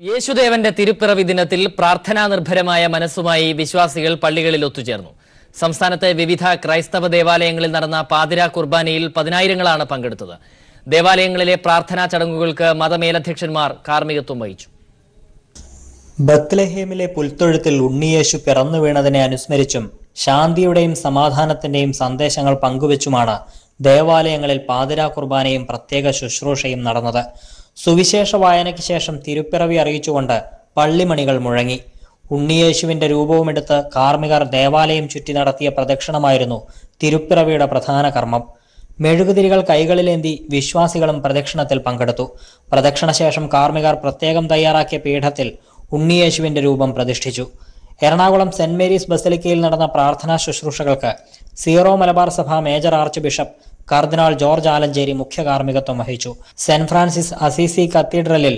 യേശുദേവന്റെ തിരുപ്പിറവി ദിനത്തിൽ പ്രാർത്ഥനാ നിർഭരമായ മനസ്സുമായി വിശ്വാസികൾ പള്ളികളിൽ ഒത്തുചേർന്നു. സംസ്ഥാനത്തെ വിവിധ ക്രൈസ്തവ ദേവാലയങ്ങളിൽ നടന്ന പാതിരാ കുർബാനയിൽ പതിനായിരങ്ങളാണ് പങ്കെടുത്തത്. ദേവാലയങ്ങളിലെ പ്രാർത്ഥനാ ചടങ്ങുകൾക്ക് മതമേലധ്യക്ഷന്മാർ കാർമ്മികത്വം വഹിച്ചു. ബത്ലഹേമിലെ പുൽത്തൊഴുത്തിൽ ഉണ്ണിയേശു പിറന്നു വീണതിനെ അനുസ്മരിച്ചും ശാന്തിയുടെയും സമാധാനത്തിന്റെയും സന്ദേശങ്ങൾ പങ്കുവെച്ചുമാണ് ദേവാലയങ്ങളിൽ പാതിരാ കുർബാനയും പ്രത്യേക ശുശ്രൂഷയും നടന്നത്. സുവിശേഷ വായനയ്ക്ക് ശേഷം തിരുപ്പിറവി അറിയിച്ചുകൊണ്ട് പള്ളിമണികൾ മുഴങ്ങി. ഉണ്ണിയേശുവിന്റെ രൂപവുമെടുത്ത് കാർമ്മികർ ദേവാലയം ചുറ്റി നടത്തിയ പ്രദക്ഷിണമായിരുന്നു തിരുപ്പിറവിയുടെ പ്രധാന കർമ്മം. മെഴുകുതിരികൾ കൈകളിലേന്തി വിശ്വാസികളും പ്രദക്ഷിണത്തിൽ പങ്കെടുത്തു. പ്രദക്ഷിണശേഷം കാർമ്മികർ പ്രത്യേകം തയ്യാറാക്കിയ പീഠത്തിൽ ഉണ്ണിയേശുവിന്റെ രൂപം പ്രതിഷ്ഠിച്ചു. എറണാകുളം സെന്റ് മേരീസ് ബസലിക്കയിൽ നടന്ന പ്രാർത്ഥനാ ശുശ്രൂഷകൾക്ക് സീറോ മലബാർ സഭ മേജർ ആർച്ച് ബിഷപ്പ് കർദിനാൾ ജോർജ് ആലഞ്ചേരി മുഖ്യ കാർമ്മികത്വം വഹിച്ചു. സെന്റ് ഫ്രാൻസിസ് അസീസി കത്തീഡ്രലിൽ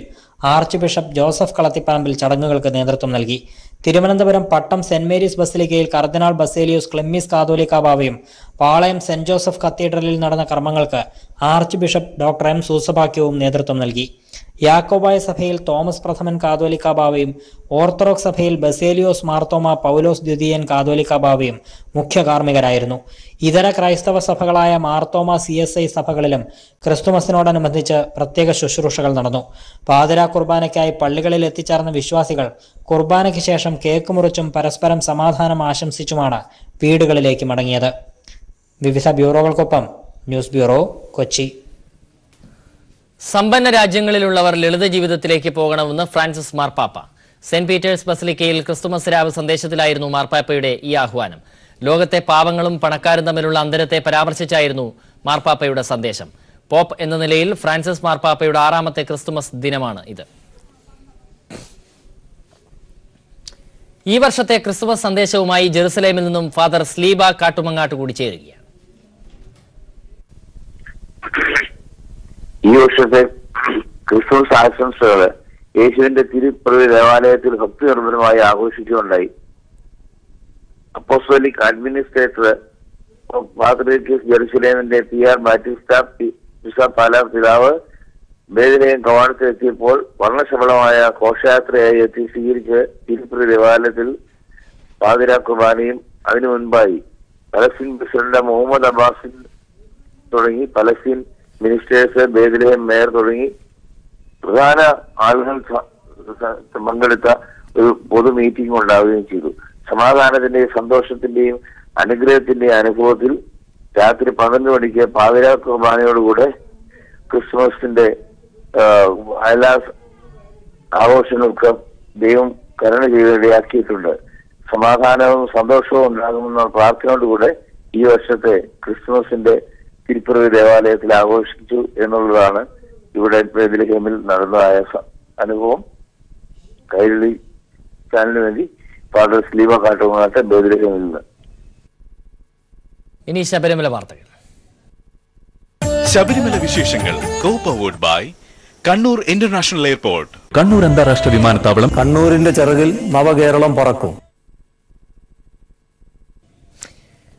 ആർച്ച് ബിഷപ്പ് ജോസഫ് കളത്തിപ്പറമ്പിൽ ചടങ്ങുകൾക്ക് നേതൃത്വം നൽകി. തിരുവനന്തപുരം പട്ടം സെന്റ് മേരീസ് ബസലിക്കയിൽ കർദിനാൾ ബസേലിയോസ് ക്ലിമ്മീസ് കാതോലിക്ക ബാവയും പാളയം സെന്റ് ജോസഫ് കത്തീഡ്രലിൽ നടന്ന കർമ്മങ്ങൾക്ക് ആർച്ച് ബിഷപ്പ് ഡോക്ടർ എം സൂസഭാക്യവും നേതൃത്വം നൽകി. യാക്കോബായ സഭയിൽ തോമസ് പ്രഥമൻ കാതോലിക്ക ബാവയും ഓർത്തഡോക്സ് സഭയിൽ ബസേലിയോസ് മാർത്തോമ പൗലോസ് ദ്വിതീയൻ കാതോലിക്ക ബാവയും മുഖ്യ കാർമ്മികരായിരുന്നു. ഇതര ക്രൈസ്തവ സഭകളായ മാർത്തോമ CSI സഭകളിലും ക്രിസ്തുമസിനോടനുബന്ധിച്ച് പ്രത്യേക ശുശ്രൂഷകൾ നടന്നു. പാതിരാ കുർബാനയ്ക്കായി പള്ളികളിൽ എത്തിച്ചേർന്ന വിശ്വാസികൾ കുർബാനയ്ക്ക് ശേഷം കേക്ക് മുറിച്ചും പരസ്പരം സമാധാനം ആശംസിച്ചുമാണ് വീടുകളിലേക്ക് മടങ്ങിയത്. വിവിധ ബ്യൂറോകൾക്കൊപ്പം ന്യൂസ് ബ്യൂറോ, കൊച്ചി. സമ്പന്ന രാജ്യങ്ങളിലുള്ളവർ ലളിത ജീവിതത്തിലേക്ക് പോകണമെന്ന് ഫ്രാൻസിസ് മാർപ്പാപ്പ. സെന്റ് പീറ്റേഴ്സ് ബസലിക്കയിൽ ക്രിസ്തുമസ് രാവ് സന്ദേശത്തിലായിരുന്നു മാർപ്പാപ്പയുടെ ഈ ആഹ്വാനം. ലോകത്തെ പാവങ്ങളും പണക്കാരും തമ്മിലുള്ള അന്തരത്തെ പരാമർശിച്ചായിരുന്നു മാർപ്പാപ്പയുടെ സന്ദേശം. പോപ്പ് എന്ന നിലയിൽ ഫ്രാൻസിസ് മാർപ്പാപ്പയുടെ 6ാമത്തെ ക്രിസ്തുമസ് ദിനമാണ് ഇത്. ഈ വർഷത്തെ ക്രിസ്തുമസ് സന്ദേശവുമായി ജെറുസലേമിൽ നിന്നും ഫാദർ സ്ലീബ കാട്ടുമങ്ങാട്ട് കൂടി ചേരുകയാണ്. ഈ വർഷത്തെ ക്രിസ്തുമസ് ആശംസകള് യേശുവിന്റെ തിരുപ്പിറവി ദേവാലയത്തിൽ ഭക്തി നിർഭരമായി ആഘോഷിക്കുകയുണ്ടായി. അപ്പോസ്തോലിക് അഡ്മിനിസ്ട്രേറ്റർ പാത്രിയർക്കീസ് ജെറുസലേമിന്റെ PR ബാറ്റിസ്റ്റ പാലാ പിതാവ് ബേഥലഹേം കവാടത്തിലെത്തിയപ്പോൾ വർണ്ണശബളമായ ഘോഷയാത്രയായി എത്തി സ്വീകരിച്ച് തിരുപ്പിറവി ദേവാലയത്തിൽ പാതിരാ കുർബാനയും അതിനു മുൻപായി പലസ്തീൻ പ്രസിഡന്റ് മുഹമ്മദ് അബ്ബാസിൻ തുടങ്ങി പലസ്തീൻ മിനിസ്റ്റേഴ്സ്, ബേഥലഹേം മേയർ തുടങ്ങി പ്രധാന ആളുകൾ പങ്കെടുത്ത ഒരു പൊതു മീറ്റിംഗ് ഉണ്ടാവുകയും ചെയ്തു. സമാധാനത്തിന്റെയും സന്തോഷത്തിന്റെയും അനുഗ്രഹത്തിന്റെയും അനുഭവത്തിൽ രാത്രി 12 മണിക്ക് പാതിരാ കുർബാനയോടുകൂടെ ക്രിസ്മസിന്റെ എല്ലാ ആഘോഷങ്ങൾക്ക് ദൈവം കരുണ ചെയ്തിടയാക്കിയിട്ടുണ്ട്. സമാധാനവും സന്തോഷവും ഉണ്ടാകുമെന്ന പ്രാർത്ഥനയോടുകൂടെ ഈ വർഷത്തെ ക്രിസ്മസിന്റെ തിരുപ്പിറവി ദേവാലയത്തിൽ ആഘോഷിച്ചു എന്നുള്ളതാണ് ഇവിടെ ബേഥലഹേമിൽ നടന്നതായ അനുഭവം. കൈരളി ചാനലിന് വേണ്ടി ഫാദർ സ്ലീബ കാട്ടുമങ്ങാട്ട്, ബേഥലഹേമിൽ നിന്ന്. ഇനി ശബരിമല വാർത്തകൾ. ശബരിമല വിശേഷങ്ങൾ co powered by Kannur international airport. Kannur അന്താരാഷ്ട്ര വിമാനത്താവളം. കണ്ണൂരിന്റെ ചിറകിൽ നവകേരളം പറക്കും.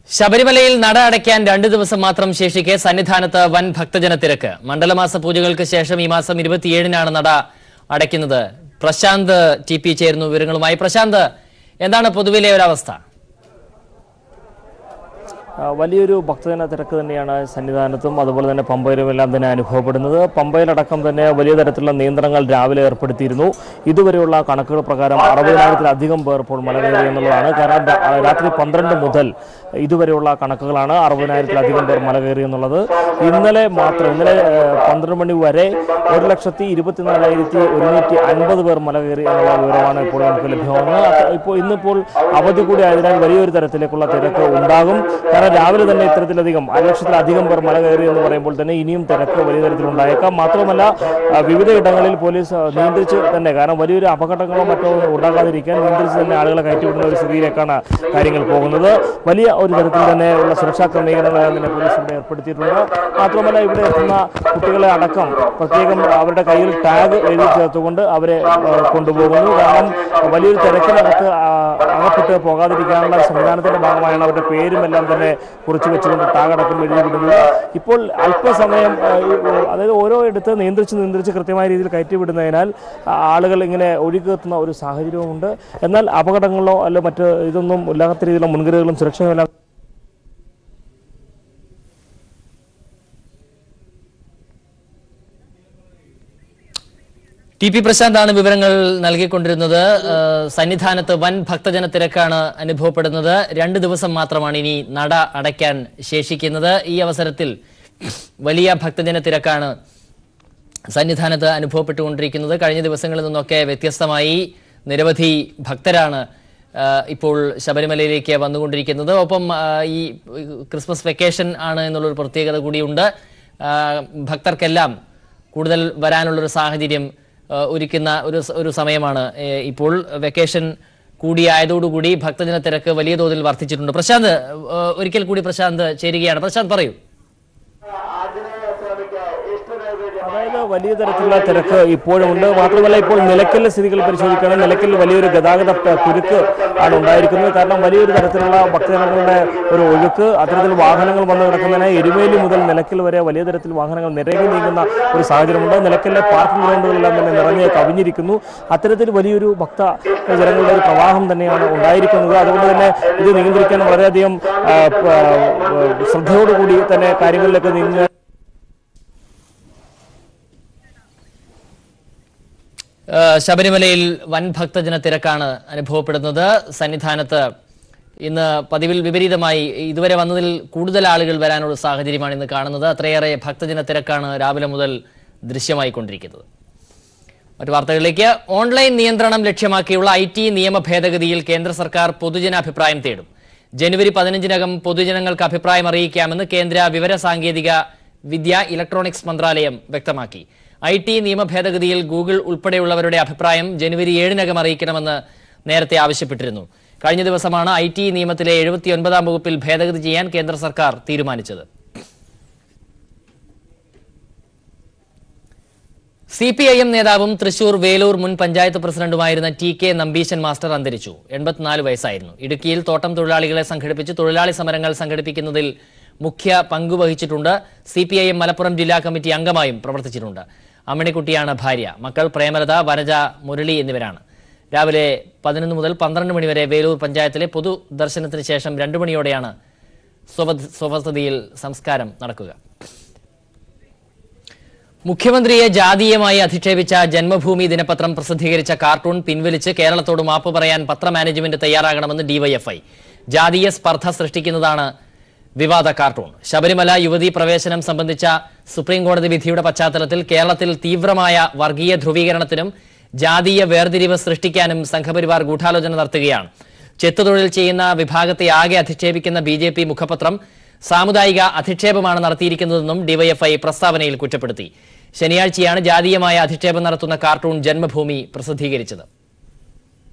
ശബരിമലയിൽ നട അടയ്ക്കാൻ 2 ദിവസം മാത്രം ശേഷിക്കെ സന്നിധാനത്ത് വൻ ഭക്തജന തിരക്ക്. മണ്ഡലമാസ പൂജകൾക്ക് ശേഷം ഈ മാസം 27-നാണ് നട അടയ്ക്കുന്നത്. പ്രശാന്ത് TP ചേരുന്നു വിവരങ്ങളുമായി. പ്രശാന്ത്, എന്താണ് പൊതുവിലെ ഒരവസ്ഥ? വലിയൊരു ഭക്തജന തിരക്ക് തന്നെയാണ് സന്നിധാനത്തും അതുപോലെ തന്നെ പമ്പയിലും എല്ലാം തന്നെ അനുഭവപ്പെടുന്നത്. പമ്പയിലടക്കം തന്നെ വലിയ തരത്തിലുള്ള നിയന്ത്രണങ്ങൾ രാവിലെ ഏർപ്പെടുത്തിയിരുന്നു. ഇതുവരെയുള്ള കണക്കുകൾ പ്രകാരം 60,000-ലധികം പേർ ഇപ്പോൾ മല കയറി എന്നുള്ളതാണ്. കാരണം രാത്രി 12 മുതൽ ഇതുവരെയുള്ള കണക്കുകളാണ് 60,000-ലധികം പേർ മല കയറി എന്നുള്ളത്. ഇന്നലെ 12 മണി വരെ 1,24,150 പേർ മല കയറി എന്നുള്ള വിവരമാണ് ഇപ്പോൾ നമുക്ക് ലഭ്യമാകുന്നത്. ഇന്നിപ്പോൾ അവധി കൂടി ആയതിനാൽ വലിയൊരു തരത്തിലേക്കുള്ള തിരക്ക് ഉണ്ടാകും. കാരണം രാവിലെ തന്നെ ഇത്തരത്തിലധികം 1,00,000-ലധികം പേർ മല കയറി എന്ന് പറയുമ്പോൾ തന്നെ ഇനിയും തിരക്ക് വലിയ തരത്തിലുണ്ടായേക്കാം. മാത്രമല്ല വിവിധ ഇടങ്ങളിൽ പോലീസ് നിയന്ത്രിച്ച് തന്നെ, കാരണം വലിയൊരു അപകടങ്ങളോ മറ്റോ ഉണ്ടാകാതിരിക്കാൻ നിയന്ത്രിച്ച് തന്നെ ആളുകളെ കയറ്റിവിടുന്ന ഒരു സ്ഥിതിയിലേക്കാണ് കാര്യങ്ങൾ പോകുന്നത്. വലിയ ഒരു തരത്തിൽ തന്നെ ഉള്ള സുരക്ഷാ ക്രമീകരണങ്ങളെല്ലാം തന്നെ പോലീസ് ഇവിടെ ഏർപ്പെടുത്തിയിട്ടുണ്ട്. മാത്രമല്ല ഇവിടെ എത്തുന്ന കുട്ടികളെ അടക്കം പ്രത്യേകം അവരുടെ കയ്യിൽ ടാഗ് എഴുതി ചേർത്തുകൊണ്ട് അവരെ കൊണ്ടുപോകുന്നു. കാരണം വലിയൊരു തിരക്കിനകത്ത് അകപ്പെട്ട് പോകാതിരിക്കാനുള്ള സംവിധാനത്തിന്റെ ഭാഗമായാണ് അവരുടെ പേരും എല്ലാം തന്നെ കുറിച്ച് വെച്ചുകൊണ്ട് ടാഗടക്കം എഴുതിവിടുന്നത്. ഇപ്പോൾ അല്പസമയം അതായത് ഓരോ ഇടത്ത് നിയന്ത്രിച്ച് കൃത്യമായ രീതിയിൽ കയറ്റിവിടുന്നതിനാൽ ആളുകൾ ഇങ്ങനെ ഒഴുകിയെത്തുന്ന ഒരു സാഹചര്യവുമുണ്ട്. എന്നാൽ അപകടങ്ങളോ അല്ല മറ്റ് ഇതൊന്നും ഇല്ലാത്ത രീതിയിലുള്ള മുൻകരുതലും സുരക്ഷയുമില്ല. ടി പി പ്രശാന്താണ് വിവരങ്ങൾ നൽകിക്കൊണ്ടിരുന്നത്. സന്നിധാനത്ത് വൻ ഭക്തജന തിരക്കാണ് അനുഭവപ്പെടുന്നത്. 2 ദിവസം മാത്രമാണ് ഇനി നട അടയ്ക്കാൻ ശേഷിക്കുന്നത്. ഈ അവസരത്തിൽ വലിയ ഭക്തജന തിരക്കാണ് സന്നിധാനത്ത് അനുഭവപ്പെട്ടുകൊണ്ടിരിക്കുന്നത്. കഴിഞ്ഞ ദിവസങ്ങളിൽ നിന്നൊക്കെ വ്യത്യസ്തമായി നിരവധി ഭക്തരാണ് ഇപ്പോൾ ശബരിമലയിലേക്ക് വന്നുകൊണ്ടിരിക്കുന്നത്. ഒപ്പം ഈ ക്രിസ്മസ് വെക്കേഷൻ ആണ് എന്നുള്ളൊരു പ്രത്യേകത കൂടിയുണ്ട്. ഭക്തർക്കെല്ലാം കൂടുതൽ വരാനുള്ളൊരു സാഹചര്യം ഒരുക്കുന്ന ഒരു സമയമാണ് ഇപ്പോൾ. വെക്കേഷൻ കൂടിയായതോടുകൂടി ഭക്തജന തിരക്ക് വലിയ തോതിൽ വർദ്ധിച്ചിട്ടുണ്ട്. പ്രശാന്ത് ഒരിക്കൽ കൂടി പ്രശാന്ത് ചേരുകയാണ്. പ്രശാന്ത് പറയൂ. അതായത് വലിയ തരത്തിലുള്ള തിരക്ക് ഇപ്പോഴും ഉണ്ട്. മാത്രമല്ല ഇപ്പോൾ നിലയ്ക്കലിലെ സ്ഥിതികൾ പരിശോധിക്കുകയാണെങ്കിൽ നിലയ്ക്കലിൽ വലിയൊരു ഗതാഗത കുരുക്ക് ആണ് ഉണ്ടായിരിക്കുന്നത്. കാരണം വലിയൊരു തരത്തിലുള്ള ഭക്തജനങ്ങളുടെ ഒരു ഒഴുക്ക്, അത്തരത്തിൽ വാഹനങ്ങൾ വന്നു കിടക്കുന്നതിന് എരുമേലി മുതൽ നിലയ്ക്കൽ വരെ വലിയ തരത്തിൽ വാഹനങ്ങൾ നിരങ്ങി നീങ്ങുന്ന ഒരു സാഹചര്യമുണ്ട്. നിലയ്ക്കലിലെ പാർക്കിംഗ് ഗ്രൗണ്ടുകളെല്ലാം തന്നെ നിറഞ്ഞ് കവിഞ്ഞിരിക്കുന്നു. അത്തരത്തിൽ വലിയൊരു ഭക്തജനങ്ങളുടെ ഒരു പ്രവാഹം തന്നെയാണ് ഉണ്ടായിരിക്കുന്നത്. അതുകൊണ്ട് തന്നെ ഇത് നിയന്ത്രിക്കാൻ വളരെയധികം ശ്രദ്ധയോടുകൂടി തന്നെ കാര്യങ്ങളിലേക്ക് നീങ്ങുക. ശബരിമലയിൽ വൻ ഭക്തജന തിരക്കാണ് അനുഭവപ്പെടുന്നത്. സന്നിധാനത്ത് ഇന്ന് പതിവിൽ വിപരീതമായി ഇതുവരെ വന്നതിൽ കൂടുതൽ ആളുകൾ വരാനുള്ള സാഹചര്യമാണ് ഇന്ന് കാണുന്നത്. അത്രയേറെ ഭക്തജന തിരക്കാണ് രാവിലെ മുതൽ ദൃശ്യമായിക്കൊണ്ടിരിക്കുന്നത്. മറ്റു വാർത്തകളിലേക്ക്. ഓൺലൈൻ നിയന്ത്രണം ലക്ഷ്യമാക്കിയുള്ള IT നിയമ ഭേദഗതിയിൽ കേന്ദ്ര സർക്കാർ പൊതുജന അഭിപ്രായം തേടും. ജനുവരി 15-നകം പൊതുജനങ്ങൾക്ക് അഭിപ്രായം അറിയിക്കാമെന്ന് കേന്ദ്ര വിവര സാങ്കേതിക വിദ്യ ഇലക്ട്രോണിക്സ് മന്ത്രാലയം വ്യക്തമാക്കി. IT നിയമ ഭേദഗതിയിൽ ഗൂഗിൾ ഉൾപ്പെടെയുള്ളവരുടെ അഭിപ്രായം ജനുവരി 7-നകം അറിയിക്കണമെന്ന് നേരത്തെ ആവശ്യപ്പെട്ടിരുന്നു. കഴിഞ്ഞ ദിവസമാണ് IT നിയമത്തിലെ 79-ാം വകുപ്പിൽ ഭേദഗതി ചെയ്യാൻ കേന്ദ്ര സർക്കാർ തീരുമാനിച്ചത്. CPIM നേതാവും തൃശൂർ വേലൂർ മുൻ പഞ്ചായത്ത് പ്രസിഡന്റുമായിരുന്ന TK നമ്പീശൻ മാസ്റ്റർ അന്തരിച്ചു. 84 വയസ്സായിരുന്നു. ഇടുക്കിയിൽ തോട്ടം തൊഴിലാളികളെ സംഘടിപ്പിച്ച് തൊഴിലാളി സമരങ്ങൾ സംഘടിപ്പിക്കുന്നതിൽ മുഖ്യ പങ്കുവഹിച്ചിട്ടുണ്ട്. CPIM മലപ്പുറം ജില്ലാ കമ്മിറ്റി അംഗമായും പ്രവർത്തിച്ചിട്ടുണ്ട്. അമ്മണിക്കുട്ടിയാണ് ഭാര്യ. മക്കൾ പ്രേമലത, വനജ, മുരളി എന്നിവരാണ്. രാവിലെ 11 മുതൽ 12 മണിവരെ വേലൂർ പഞ്ചായത്തിലെ പൊതുദർശനത്തിന് ശേഷം 2 മണിയോടെയാണ് സ്വവസതിയിൽ സംസ്കാരം നടക്കുക. മുഖ്യമന്ത്രിയെ ജാതീയമായി അധിക്ഷേപിച്ച ജന്മഭൂമി ദിനപത്രം പ്രസിദ്ധീകരിച്ച കാർട്ടൂൺ പിൻവലിച്ച് കേരളത്തോട് മാപ്പ് പറയാൻ പത്ര മാനേജ്മെന്റ് തയ്യാറാകണമെന്ന് DYFI. ജാതീയ സ്പർദ്ധ സൃഷ്ടിക്കുന്നതാണ് വിവാദ കാർട്ടൂൺ. ശബരിമല യുവതീ പ്രവേശനം സംബന്ധിച്ച സുപ്രീം കോടതി വിധിയുടെ പശ്ചാത്തലത്തിൽ കേരളത്തിൽ തീവ്രമായ വർഗീയ ധ്രുവീകരണത്തിനും ജാതീയ വേർതിരിവ് സൃഷ്ടിക്കാനും സംഘപരിവാർ ഗൂഢാലോചന നടത്തുകയാണ്. ചെത്തുതൊഴിൽ ചെയ്യുന്ന വിഭാഗത്തെ ആകെ അധിക്ഷേപിക്കുന്ന BJP മുഖപത്രം സാമുദായിക അധിക്ഷേപമാണ് നടത്തിയിരിക്കുന്നതെന്നും DYFI പ്രസ്താവനയിൽ കുറ്റപ്പെടുത്തി. ശനിയാഴ്ചയാണ് ജാതീയമായ അധിക്ഷേപം നടത്തുന്ന കാർട്ടൂൺ ജന്മഭൂമി പ്രസിദ്ധീകരിച്ചത്.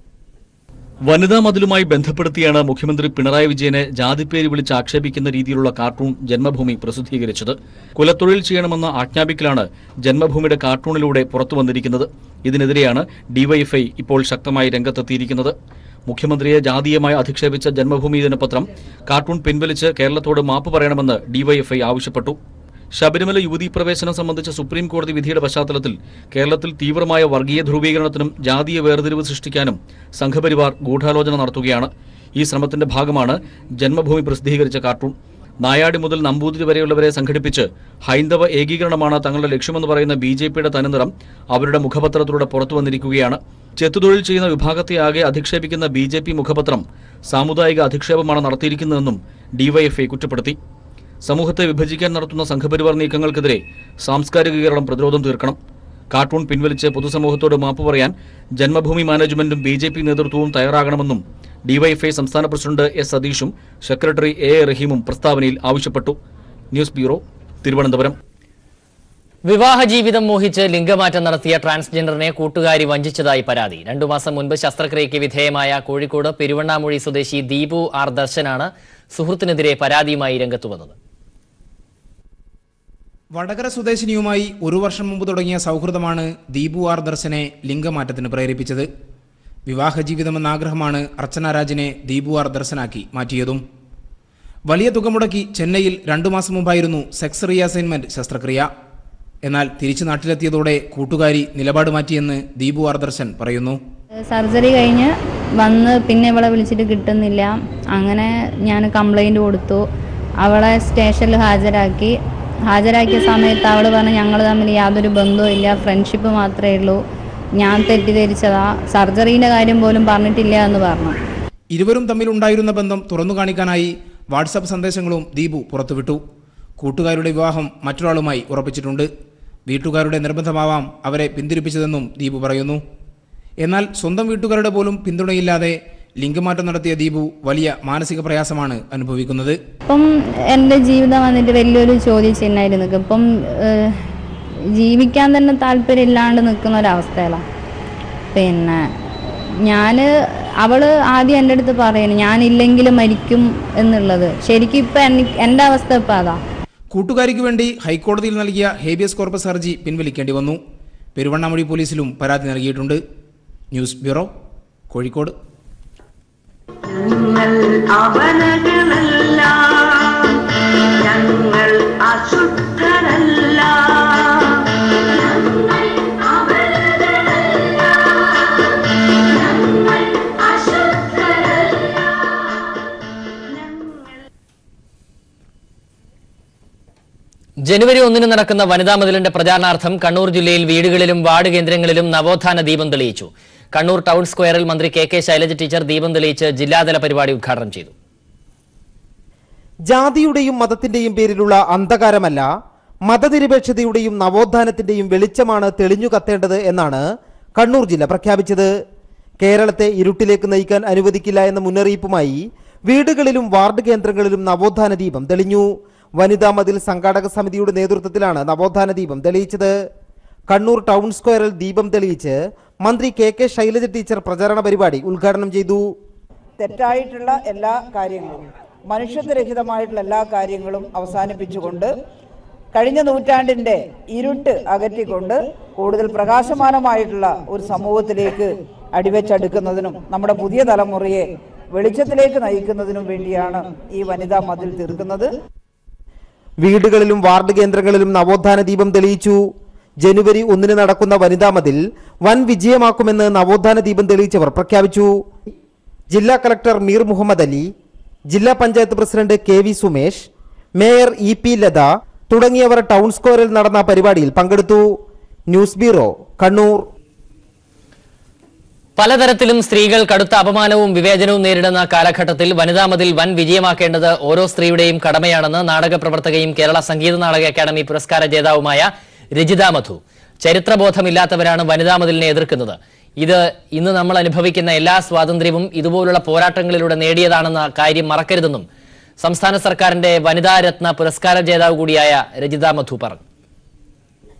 വനിതാ മതിലുമായി ബന്ധപ്പെടുത്തിയാണ് മുഖ്യമന്ത്രി പിണറായി വിജയനെ ജാതിപ്പേര് വിളിച്ച് ആക്ഷേപിക്കുന്ന രീതിയിലുള്ള കാർട്ടൂൺ ജന്മഭൂമി പ്രസിദ്ധീകരിച്ചത്. കുലത്തൊഴിൽ ചെയ്യണമെന്ന ആജ്ഞാപിക്കലാണ് ജന്മഭൂമിയുടെ കാർട്ടൂണിലൂടെ പുറത്തു വന്നിരിക്കുന്നത്. ഇതിനെതിരെയാണ് DYFI ഇപ്പോൾ ശക്തമായി രംഗത്തെത്തിയിരിക്കുന്നത്. മുഖ്യമന്ത്രിയെ ജാതീയമായി അധിക്ഷേപിച്ച ജന്മഭൂമി ദിനപത്രം കാർട്ടൂൺ പിൻവലിച്ച് കേരളത്തോട് മാപ്പ് പറയണമെന്ന് DYFI ആവശ്യപ്പെട്ടു. ശബരിമല യുവതീ പ്രവേശനം സംബന്ധിച്ച സുപ്രീം കോടതി വിധിയുടെ പശ്ചാത്തലത്തിൽ കേരളത്തിൽ തീവ്രമായ വർഗീയ ധ്രുവീകരണത്തിനും ജാതീയ വേർതിരിവ് സൃഷ്ടിക്കാനും സംഘപരിവാർ ഗൂഢാലോചന നടത്തുകയാണ്. ഈ ശ്രമത്തിന്റെ ഭാഗമാണ് ജന്മഭൂമി പ്രസിദ്ധീകരിച്ച കാർട്ടൂൺ. നായാടി മുതൽ നമ്പൂതിരി വരെയുള്ളവരെ സംഘടിപ്പിച്ച് ഹൈന്ദവ ഏകീകരണമാണ് തങ്ങളുടെ ലക്ഷ്യമെന്ന് പറയുന്ന BJPയുടെ തനിനിറം അവരുടെ മുഖപത്രത്തിലൂടെ പുറത്തു വന്നിരിക്കുകയാണ്. ചെത്തുതൊഴിൽ ചെയ്യുന്ന വിഭാഗത്തെ ആകെ അധിക്ഷേപിക്കുന്ന BJP മുഖപത്രം സാമുദായിക അധിക്ഷേപമാണ് നടത്തിയിരിക്കുന്നതെന്നും DYFI കുറ്റപ്പെടുത്തി. സമൂഹത്തെ വിഭജിക്കാൻ നടത്തുന്ന സംഘപരിവാർ നീക്കങ്ങൾക്കെതിരെ സാംസ്കാരിക കേരളം പ്രതിരോധം തീർക്കണം. കാർട്ടൂൺ പിൻവലിച്ച് പൊതുസമൂഹത്തോട് മാപ്പ് പറയാൻ ജന്മഭൂമി മാനേജ്മെന്റും BJP നേതൃത്വവും തയ്യാറാകണമെന്നും DYFI സംസ്ഥാന പ്രസിഡന്റ് S സതീഷും സെക്രട്ടറി A റഹീമും പ്രസ്താവനയിൽ ആവശ്യപ്പെട്ടു. News bureau, Thiruvananthapuram. വിവാഹ ജീവിതം മോഹിച്ച് ലിംഗമാറ്റം നടത്തിയ ട്രാൻസ്ജെൻഡറിനെ കൂട്ടുകാരി വഞ്ചിച്ചതായി പരാതി. 2 മാസം മുൻപ് ശസ്ത്രക്രിയയ്ക്ക് വിധേയമായ കോഴിക്കോട് പെരുവണ്ണാമൂഴി സ്വദേശി ദീപു R ദർശനാണ് സുഹൃത്തിനെതിരെ പരാതിയുമായി രംഗത്തുവന്നത്. വടകര സ്വദേശിനിയുമായി 1 വർഷം മുമ്പ് തുടങ്ങിയ സൗഹൃദമാണ് ദീപു R ദർശനെ ലിംഗമാറ്റത്തിന് പ്രേരിപ്പിച്ചത്. വിവാഹ ജീവിതമെന്ന ആഗ്രഹമാണ് അർച്ചന രാജിനെ ദീപു R ദർശനാക്കി മാറ്റിയതും. വലിയ തുക മുടക്കി ചെന്നൈയിൽ 2 മാസം മുമ്പായിരുന്നു സെക്സ് റീഅസൈൻമെന്റ് ശസ്ത്രക്രിയ. എന്നാൽ തിരിച്ചു നാട്ടിലെത്തിയതോടെ കൂട്ടുകാരി നിലപാട് മാറ്റിയെന്ന് ദീപു ആർദർശൻ പറയുന്നു. സർജറി കഴിഞ്ഞ് വന്ന് പിന്നെ ഇവളെ വിളിച്ചിട്ട് കിട്ടുന്നില്ല. അങ്ങനെ ഞാൻ കംപ്ലൈൻറ്റ് കൊടുത്തു. അവളെ സ്റ്റേഷനിൽ ഹാജരാക്കിയ സമയത്ത് അവൾ പറഞ്ഞു ഞങ്ങൾ തമ്മിൽ യാതൊരു ബന്ധവും ഇല്ല, ഫ്രണ്ട്ഷിപ്പ് മാത്രമേ ഉള്ളൂ, ഞാൻ തെറ്റിദ്ധരിച്ചതാ, സർജറീൻ്റെ കാര്യം പോലും പറഞ്ഞിട്ടില്ല എന്ന് പറഞ്ഞു. ഇരുവരും തമ്മിലുണ്ടായിരുന്ന ബന്ധം തുറന്നു കാണിക്കാനായി വാട്സാപ്പ് സന്ദേശങ്ങളും ദീപു പുറത്തുവിട്ടു. കൂട്ടുകാരുടെ വിവാഹം മറ്റൊരാളുമായി ഉറപ്പിച്ചിട്ടുണ്ട്. വീട്ടുകാരുടെ നിർബന്ധമാവാം അവരെ പിന്തിരിപ്പിച്ചതെന്നും ദീപു പറയുന്നു. എന്നാൽ സ്വന്തം വീട്ടുകാരുടെ പോലും പിന്തുണയില്ലാതെ ലിംഗമാറ്റം നടത്തിയ ദീപു വലിയ മാനസിക പ്രയാസമാണ് അനുഭവിക്കുന്നത്. ഇപ്പം എൻ്റെ ജീവിതം വന്നിട്ട് വലിയൊരു ചോദ്യചിഹ്നമായിരുന്നു. ഇപ്പം ജീവിക്കാൻ തന്നെ താല്പര്യമില്ലാണ്ട് നിൽക്കുന്ന ഒരവസ്ഥയിലാണ്. പിന്നെ അവൾ ആദ്യം എൻ്റെ അടുത്ത് പറയുന്നു ഞാനില്ലെങ്കിലും മരിക്കും എന്നുള്ളത്. ശരിക്കും ഇപ്പം എൻ്റെ അവസ്ഥ ഇപ്പം അതാ. കൂട്ടുകാരിക്ക് വേണ്ടി ഹൈക്കോടതിയിൽ നൽകിയ ഹേബിയസ് കോർപ്പസ് ഹർജി പിൻവലിക്കേണ്ടി വന്നു. പെരുവണ്ണാമൊഴി പോലീസിലും പരാതി നൽകിയിട്ടുണ്ട്. News bureau, Kozhikode. ജനുവരി 1 നടക്കുന്ന വനിതാ മതിലിന്റെ പ്രചാരണാർത്ഥം കണ്ണൂർ ജില്ലയിൽ വീടുകളിലും വാർഡ് കേന്ദ്രങ്ങളിലും നവോത്ഥാന ദീപം തെളിയിച്ചു. കണ്ണൂർ ടൗൺ സ്ക്വയറിൽ മന്ത്രി കെ ശൈലജ ടീച്ചർ ദീപം തെളിയിച്ച് ജില്ലാതല പരിപാടി ഉദ്ഘാടനം ചെയ്തു. ജാതിയുടെയും മതത്തിന്റെയും പേരിലുള്ള അന്ധകാരമല്ല, മതനിരപേക്ഷതയുടെയും നവോത്ഥാനത്തിന്റെയും വെളിച്ചമാണ് തെളിഞ്ഞു കത്തേണ്ടത് എന്നാണ് കണ്ണൂർ ജില്ല പ്രഖ്യാപിച്ചത്. കേരളത്തെ ഇരുട്ടിലേക്ക് നയിക്കാൻ അനുവദിക്കില്ല എന്ന മുന്നറിയിപ്പുമായി വീടുകളിലും വാർഡ് കേന്ദ്രങ്ങളിലും നവോത്ഥാന ദീപം തെളിഞ്ഞു. വനിതാ മതിൽ സംഘാടക സമിതിയുടെ നേതൃത്വത്തിലാണ് നവോത്ഥാന ദീപം തെളിയിച്ചത്. കണ്ണൂർ ടൗൺ സ്ക്വയറിൽ ദീപം തെളിയിച്ച് മന്ത്രി കെ ശൈലജ ടീച്ചർ പ്രചാരണ പരിപാടി ഉദ്ഘാടനം ചെയ്തു. തെറ്റായിട്ടുള്ള എല്ലാ കാര്യങ്ങളും, മനുഷ്യത്വരഹിതമായിട്ടുള്ള എല്ലാ കാര്യങ്ങളും അവസാനിപ്പിച്ചുകൊണ്ട് കഴിഞ്ഞ നൂറ്റാണ്ടിൻ്റെ ഇരുട്ട് അകറ്റിക്കൊണ്ട് കൂടുതൽ പ്രകാശമാനമായിട്ടുള്ള ഒരു സമൂഹത്തിലേക്ക് അടിവെച്ചടുക്കുന്നതിനും നമ്മുടെ പുതിയ തലമുറയെ വെളിച്ചത്തിലേക്ക് നയിക്കുന്നതിനും വേണ്ടിയാണ് ഈ വനിതാ മതിൽ തീർക്കുന്നത്. വീടുകളിലും വാർഡ് കേന്ദ്രങ്ങളിലും നവോത്ഥാന ദീപം തെളിയിച്ചു. ജനുവരി 1 നടക്കുന്ന വനിതാ മതിൽ വൻ വിജയമാക്കുമെന്ന് നവോത്ഥാന ദീപം തെളിയിച്ചവർ പ്രഖ്യാപിച്ചു. ജില്ലാ കളക്ടർ മീർ മുഹമ്മദ് അലി, ജില്ലാ panchayat president KV Sumesh, mayor EP Latha തുടങ്ങിയവർ ടൗൺ സ്ക്വയറിൽ നടന്ന പരിപാടിയിൽ പങ്കെടുത്തു. News bureau, Kannur. പലതരത്തിലും സ്ത്രീകൾ കടുത്ത അപമാനവും വിവേചനവും നേരിടുന്ന കാലഘട്ടത്തിൽ വനിതാ മതിൽ വൻ വിജയമാക്കേണ്ടത് ഓരോ സ്ത്രീയുടെയും കടമയാണെന്ന് നാടക പ്രവർത്തകയും കേരള സംഗീത നാടക അക്കാദമി പുരസ്കാര ജേതാവുമായ രജിത മധു. ചരിത്രബോധമില്ലാത്തവരാണ് വനിതാ മതിലിനെ എതിർക്കുന്നത്. ഇത് ഇന്ന് നമ്മൾ അനുഭവിക്കുന്ന എല്ലാ സ്വാതന്ത്ര്യവും ഇതുപോലുള്ള പോരാട്ടങ്ങളിലൂടെ നേടിയതാണെന്ന കാര്യം മറക്കരുതെന്നും സംസ്ഥാന സർക്കാരിന്റെ വനിതാ രത്ന പുരസ്കാര ജേതാവ് കൂടിയായ രജിത മധു പറഞ്ഞു.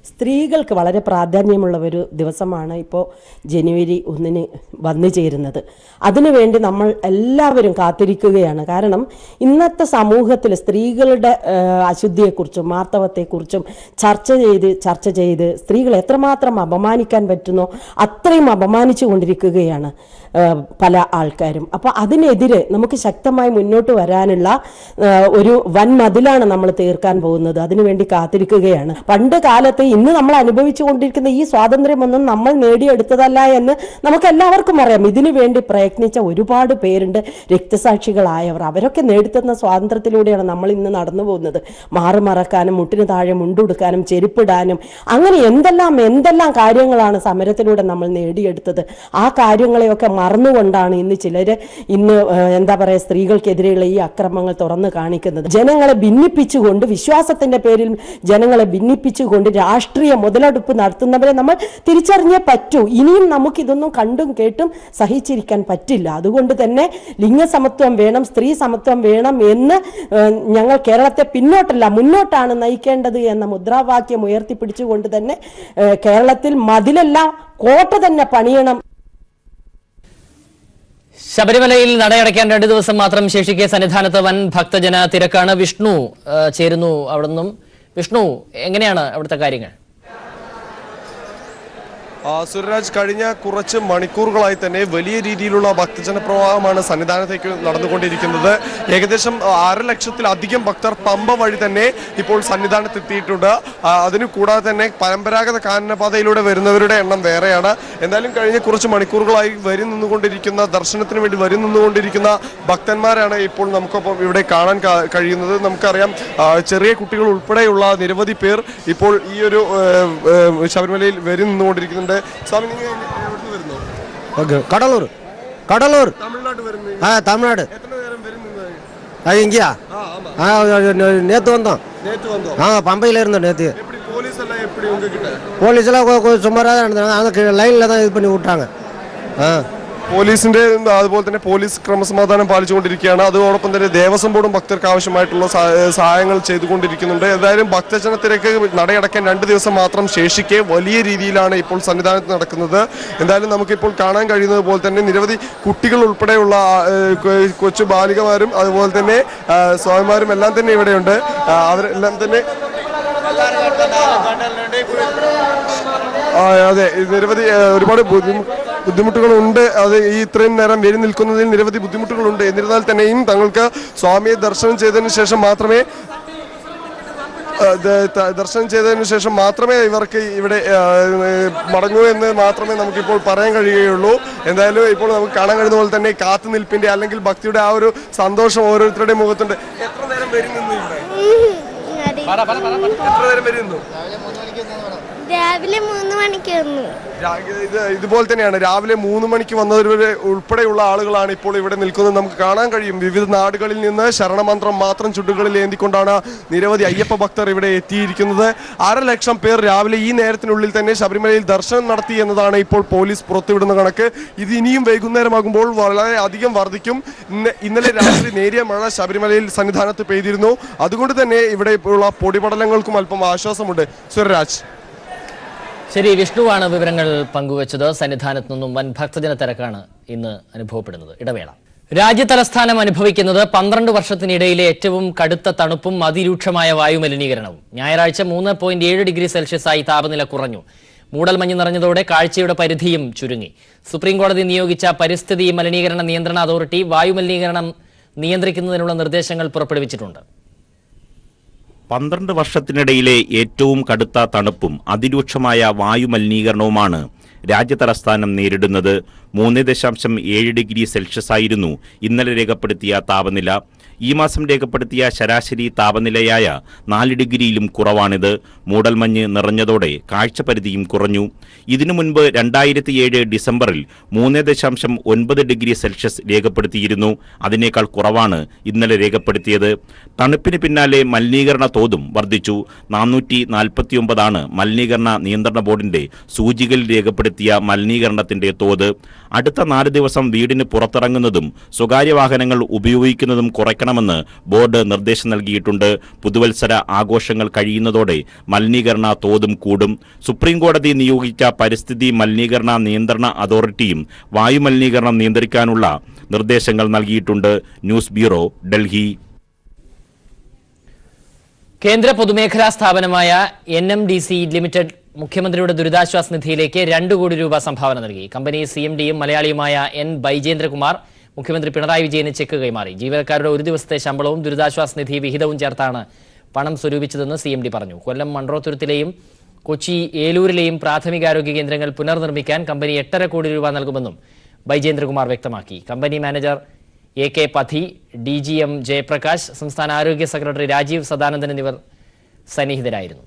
സ്ത്രീകൾക്ക് വളരെ പ്രാധാന്യമുള്ള ഒരു ദിവസമാണ് ഇപ്പോൾ ജനുവരി 1 വന്നു ചേരുന്നത്. അതിനുവേണ്ടി നമ്മൾ എല്ലാവരും കാത്തിരിക്കുകയാണ്. കാരണം ഇന്നത്തെ സമൂഹത്തിൽ സ്ത്രീകളുടെ അശുദ്ധിയെക്കുറിച്ചും മാർത്തവത്തെക്കുറിച്ചും ചർച്ച ചെയ്ത് സ്ത്രീകൾ എത്രമാത്രം അപമാനിക്കാൻ പറ്റുന്നോ അത്രയും അപമാനിച്ചു കൊണ്ടിരിക്കുകയാണ് പല ആൾക്കാരും. അപ്പോൾ അതിനെതിരെ നമുക്ക് ശക്തമായി മുന്നോട്ട് വരാനുള്ള ഒരു വൻ മതിലാണ് നമ്മൾ തീർക്കാൻ പോകുന്നത്. അതിനുവേണ്ടി കാത്തിരിക്കുകയാണ്. പണ്ട് കാലത്ത് ഇന്ന് നമ്മൾ അനുഭവിച്ചു കൊണ്ടിരിക്കുന്ന ഈ സ്വാതന്ത്ര്യമൊന്നും നമ്മൾ നേടിയെടുത്തതല്ല എന്ന് നമുക്ക് എല്ലാവർക്കും അറിയാം. ഇതിനു വേണ്ടി പ്രയത്നിച്ച ഒരുപാട് പേരുണ്ട്, രക്തസാക്ഷികളായവർ. അവരൊക്കെ നേടിത്തന്ന സ്വാതന്ത്ര്യത്തിലൂടെയാണ് നമ്മൾ ഇന്ന് നടന്നു പോകുന്നത്. മാറുമറക്കാനും മുട്ടിന് താഴെ മുണ്ടുടുക്കാനും ചെരുപ്പിടാനും അങ്ങനെ എന്തെല്ലാം കാര്യങ്ങളാണ് സമരത്തിലൂടെ നമ്മൾ നേടിയെടുത്തത്. ആ കാര്യങ്ങളെയൊക്കെ മറന്നുകൊണ്ടാണ് ഇന്ന് ചിലര് എന്താ പറയുക സ്ത്രീകൾക്കെതിരെയുള്ള ഈ അക്രമങ്ങൾ തുറന്നു കാണിക്കുന്നത്. ജനങ്ങളെ ഭിന്നിപ്പിച്ചുകൊണ്ട്, വിശ്വാസത്തിന്റെ പേരിൽ ജനങ്ങളെ ഭിന്നിപ്പിച്ചുകൊണ്ട് രാഷ്ട്രീയ മുതലെടുപ്പ് നടത്തുന്നവരെ നമ്മൾ തിരിച്ചറിഞ്ഞേ പറ്റൂ. ഇനിയും നമുക്കിതൊന്നും കണ്ടും കേട്ടും സഹിച്ചിരിക്കാൻ പറ്റില്ല. അതുകൊണ്ട് തന്നെ ലിംഗസമത്വം വേണം, സ്ത്രീ സമത്വം വേണം എന്ന് ഞങ്ങൾ കേരളത്തെ പിന്നോട്ടല്ല മുന്നോട്ടാണ് നയിക്കേണ്ടത് എന്ന മുദ്രാവാക്യം ഉയർത്തിപ്പിടിച്ചുകൊണ്ട് തന്നെ കേരളത്തിൽ മതിലെല്ലാം കോട്ട തന്നെ പണിയണം. ശബരിമലയിൽ നടയടയ്ക്കാൻ 2 ദിവസം മാത്രം ശേഷിക്കെ സന്നിധാനത്ത് വൻ ഭക്തജന തിരക്കാണ്. വിഷ്ണു ചേരുന്നു അവിടെ നിന്നും. വിഷ്ണു, എങ്ങനെയാണ് അവിടുത്തെ കാര്യങ്ങൾ? സുരരാജ്, കഴിഞ്ഞ കുറച്ച് മണിക്കൂറുകളായി തന്നെ വലിയ രീതിയിലുള്ള ഭക്തജന പ്രവാഹമാണ് സന്നിധാനത്തേക്ക് നടന്നുകൊണ്ടിരിക്കുന്നത്. ഏകദേശം 1.5 ലക്ഷത്തിലധികം ഭക്തർ പമ്പ വഴി തന്നെ ഇപ്പോൾ സന്നിധാനത്തെത്തിയിട്ടുണ്ട്. അതിനു കൂടാതെ തന്നെ പരമ്പരാഗത കാനനപാതയിലൂടെ വരുന്നവരുടെ എണ്ണം വേറെയാണ്. എന്തായാലും കഴിഞ്ഞ കുറച്ച് മണിക്കൂറുകളായി ദർശനത്തിന് വേണ്ടി വരി നിന്നുകൊണ്ടിരിക്കുന്ന ഭക്തന്മാരാണ് ഇപ്പോൾ നമുക്കൊപ്പം ഇവിടെ കാണാൻ കഴിയുന്നത്. നമുക്കറിയാം, ചെറിയ കുട്ടികൾ ഉൾപ്പെടെയുള്ള നിരവധി പേർ ഇപ്പോൾ ഈ ഒരു ശബരിമലയിൽ വരി നിന്നുകൊണ്ടിരിക്കുന്നുണ്ട്. സ്വാമി, കടലൂർ തമിഴ്നാട് இங்கயா நேற்று வந்தோம். பம்பையில் இருந்தோம் நேற்று. போலீஸ் எல்லாம் சுமாராக தான் இருந்தாங்க. அந்த லைனில் தான் இது பண்ணி விட்டாங்க. പോലീസിന്റെ അതുപോലെ തന്നെ പോലീസ് ക്രമസമാധാനം പാലിച്ചുകൊണ്ടിരിക്കുകയാണ്. അതോടൊപ്പം തന്നെ ദേവസ്വം ബോർഡും ഭക്തർക്ക് ആവശ്യമായിട്ടുള്ള സഹായങ്ങൾ ചെയ്തുകൊണ്ടിരിക്കുന്നുണ്ട്. ഏതായാലും ഭക്തജന തിരക്ക് നടയടക്കാൻ 2 ദിവസം മാത്രം ശേഷിക്കെ വലിയ രീതിയിലാണ് ഇപ്പോൾ സന്നിധാനത്ത് നടക്കുന്നത്. എന്തായാലും നമുക്കിപ്പോൾ കാണാൻ കഴിയുന്നത് പോലെ തന്നെ നിരവധി കുട്ടികൾ ഉൾപ്പെടെയുള്ള കൊച്ചു ബാലികമാരും അതുപോലെ തന്നെ സ്വാമിമാരും എല്ലാം തന്നെ ഇവിടെയുണ്ട്. അവരെല്ലാം തന്നെ അതെ, നിരവധി ഒരുപാട് ബുദ്ധിമുട്ടുകളുണ്ട്. അത് ഈ ഇത്രയും നേരം വരി നിൽക്കുന്നതിൽ നിരവധി ബുദ്ധിമുട്ടുകളുണ്ട്. എന്നിരുന്നാൽ തന്നെയും തങ്ങൾക്ക് സ്വാമിയെ ദർശനം ചെയ്തതിന് ശേഷം മാത്രമേ ഇവർക്ക് ഇവിടെ മടങ്ങൂ എന്ന് മാത്രമേ നമുക്കിപ്പോൾ പറയാൻ കഴിയുകയുള്ളൂ. എന്തായാലും ഇപ്പോൾ നമുക്ക് കാണാൻ കഴിയുന്ന പോലെ തന്നെ കാത്തുനിൽപ്പിന്റെ അല്ലെങ്കിൽ ഭക്തിയുടെ ആ ഒരു സന്തോഷം ഓരോരുത്തരുടെയും മുഖത്തുണ്ട്. എത്ര നേരം വരി നിന്നു ഇവിടെ? എത്ര നേരം വരി നിന്നു? രാവിലെ 3 മണിക്ക് വന്നു. ഇതുപോലെ തന്നെയാണ്, രാവിലെ 3 മണിക്ക് വന്നവരെ ഉൾപ്പെടെയുള്ള ആളുകളാണ് ഇപ്പോൾ ഇവിടെ നിൽക്കുന്നത്. നമുക്ക് കാണാൻ കഴിയും, വിവിധ നാടുകളിൽ നിന്ന് ശരണമന്ത്രം മാത്രം ചുണ്ടുകളിൽ ഏന്തിക്കൊണ്ടാണ് നിരവധി അയ്യപ്പ ഭക്തർ ഇവിടെ എത്തിയിരിക്കുന്നത്. 1.5 ലക്ഷം പേർ രാവിലെ ഈ നേരത്തിനുള്ളിൽ തന്നെ ശബരിമലയിൽ ദർശനം നടത്തി എന്നതാണ് ഇപ്പോൾ പോലീസ് പുറത്തുവിടുന്ന കണക്ക്. ഇത് ഇനിയും വൈകുന്നേരമാകുമ്പോൾ വളരെ അധികം വർദ്ധിക്കും. ഇന്നലെ രാത്രി നേരിയ മഴ ശബരിമലയിൽ സന്നിധാനത്ത് പെയ്തിരുന്നു. അതുകൊണ്ട് തന്നെ ഇവിടെ ഉള്ള പൊടിപടലങ്ങൾക്കും അല്പം ആശ്വാസമുണ്ട്. സുരരാജ്. ശരി, വിഷ്ണുവാണ് വിവരങ്ങൾ പങ്കുവച്ചത്. സന്നിധാനത്ത് നിന്നും വൻ ഭക്തജന തിരക്കാണ് ഇന്ന് അനുഭവപ്പെടുന്നത്. ഇടവേള. രാജ്യതലസ്ഥാനം അനുഭവിക്കുന്നത് 12 വർഷത്തിനിടയിലെ ഏറ്റവും കടുത്ത തണുപ്പും അതിരൂക്ഷമായ വായുമലിനീകരണവും. ഞായറാഴ്ച 3.7 ഡിഗ്രി സെൽഷ്യസായി താപനില കുറഞ്ഞു. മൂടൽമഞ്ഞ് നിറഞ്ഞതോടെ കാഴ്ചയുടെ പരിധിയും ചുരുങ്ങി. സുപ്രീംകോടതി നിയോഗിച്ച പരിസ്ഥിതി മലിനീകരണ നിയന്ത്രണ അതോറിറ്റി വായുമലിനീകരണം നിയന്ത്രിക്കുന്നതിനുള്ള നിർദ്ദേശങ്ങൾ പുറപ്പെടുവിച്ചിട്ടുണ്ട്. 12 വർഷത്തിനിടയിലെ ഏറ്റവും കടുത്ത തണുപ്പും അതിരൂക്ഷമായ വായുമലിനീകരണവുമാണ് രാജ്യതലസ്ഥാനം നേരിടുന്നത്. 3.7 ഡിഗ്രി സെൽഷ്യസായിരുന്നു ഇന്നലെ രേഖപ്പെടുത്തിയ താപനില. ഈ മാസം രേഖപ്പെടുത്തിയ ശരാശരി താപനിലയായ 4 ഡിഗ്രിയിലും കുറവാണിത്. മൂടൽമഞ്ഞ് നിറഞ്ഞതോടെ കാഴ്ചപരിധിയും കുറഞ്ഞു. ഇതിനു മുൻപ് 2007 ഡിസംബറിൽ 3.9 ഡിഗ്രി സെൽഷ്യസ് രേഖപ്പെടുത്തിയിരുന്നു. അതിനേക്കാൾ കുറവാണ് ഇന്നലെ രേഖപ്പെടുത്തിയത്. തണുപ്പിന് പിന്നാലെ മലിനീകരണ തോതും വർദ്ധിച്ചു. 449 മലിനീകരണ നിയന്ത്രണ ബോർഡിന്റെ സൂചികയിൽ രേഖപ്പെടുത്തിയ മലിനീകരണത്തിന്റെ തോത്. അടുത്ത 4 ദിവസം വീടിന് പുറത്തിറങ്ങുന്നതും സ്വകാര്യ വാഹനങ്ങൾ ഉപയോഗിക്കുന്നതും കുറയ്ക്കണമെന്ന് ബോർഡ് നിർദ്ദേശം നൽകിയിട്ടുണ്ട്. പുതുവത്സര ആഘോഷങ്ങൾ കഴിയുന്നതോടെ മലിനീകരണ തോതും കൂടും. സുപ്രീംകോടതി നിയോഗിച്ച പരിസ്ഥിതി മലിനീകരണ നിയന്ത്രണ അതോറിറ്റിയും വായുമലിനീകരണം നിയന്ത്രിക്കാനുള്ള നിർദ്ദേശങ്ങൾ നൽകിയിട്ടുണ്ട്. News bureau, Delhi. കേന്ദ്ര പൊതുമേഖലാ സ്ഥാപനമായ NMDC ലിമിറ്റഡ് മുഖ്യമന്ത്രിയുടെ ദുരിതാശ്വാസ നിധിയിലേക്ക് 2 കോടി രൂപ സംഭാവന നൽകി. കമ്പനി CMDയും മലയാളിയുമായ N ബൈജേന്ദ്രകുമാർ മുഖ്യമന്ത്രി പിണറായി വിജയന് ചെക്ക് കൈമാറി. ജീവനക്കാരുടെ 1 ദിവസത്തെ ശമ്പളവും ദുരിതാശ്വാസ നിധി വിഹിതവും ചേർത്താണ് പണം സ്വരൂപിച്ചതെന്ന് CMD പറഞ്ഞു. കൊല്ലം മൺട്രോത്തുരുത്തിലെയും കൊച്ചി ഏലൂരിലെയും പ്രാഥമികാരോഗ്യ കേന്ദ്രങ്ങൾ പുനർനിർമ്മിക്കാൻ കമ്പനി 8.5 കോടി രൂപ നൽകുമെന്നും ബൈജേന്ദ്രകുമാർ വ്യക്തമാക്കി. Company manager AK പഥി, DGM Jayaprakash, സംസ്ഥാന ആരോഗ്യ സെക്രട്ടറി രാജീവ് സദാനന്ദൻ എന്നിവർ സന്നിഹിതരായിരുന്നു.